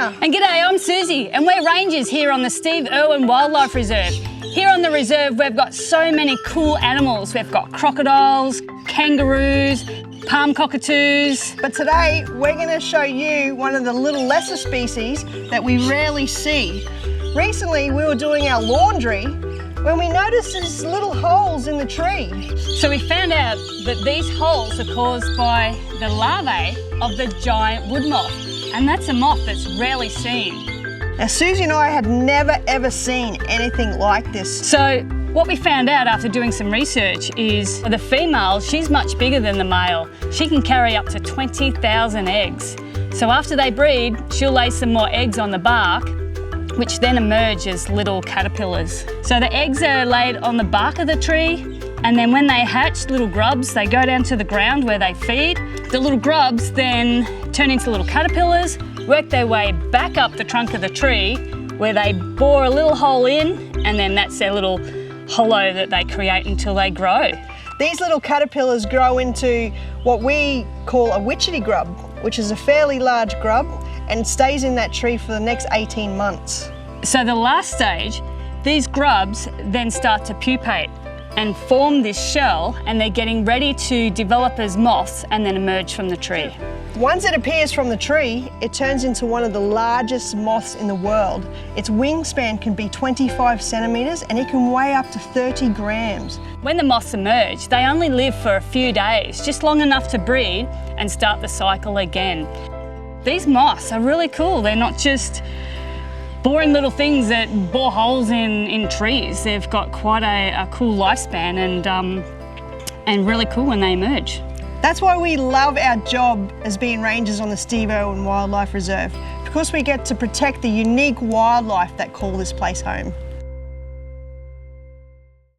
Talina. And g'day, I'm Susie, and we're rangers here on the Steve Irwin Wildlife Reserve. Here on the reserve, we've got so many cool animals. We've got crocodiles, kangaroos, palm cockatoos. But today, we're going to show you one of the little lesser species that we rarely see. Recently, we were doing our laundry when we noticed these little holes in the tree. So we found out that these holes are caused by the larvae of the giant wood moth. And that's a moth that's rarely seen. Now, Susie and I had never ever seen anything like this. So what we found out after doing some research is the female, she's much bigger than the male. She can carry up to 20,000 eggs. So after they breed, she'll lay some more eggs on the bark, which then emerge as little caterpillars. So the eggs are laid on the bark of the tree, and then when they hatch, little grubs, they go down to the ground where they feed. The little grubs then turn into little caterpillars, work their way back up the trunk of the tree, where they bore a little hole in, and then that's their little hollow that they create until they grow. These little caterpillars grow into what we call a witchetty grub, which is a fairly large grub, and stays in that tree for the next 18 months. So the last stage, these grubs then start to pupate and form this shell, and they're getting ready to develop as moths and then emerge from the tree. Once it appears from the tree, it turns into one of the largest moths in the world. Its wingspan can be 25 centimetres and it can weigh up to 30 grams. When the moths emerge, they only live for a few days, just long enough to breed and start the cycle again. These moths are really cool. They're not just boring little things that bore holes in trees. They've got quite a cool lifespan and really cool when they emerge. That's why we love our job as being rangers on the Steve Irwin Wildlife Reserve, because we get to protect the unique wildlife that call this place home.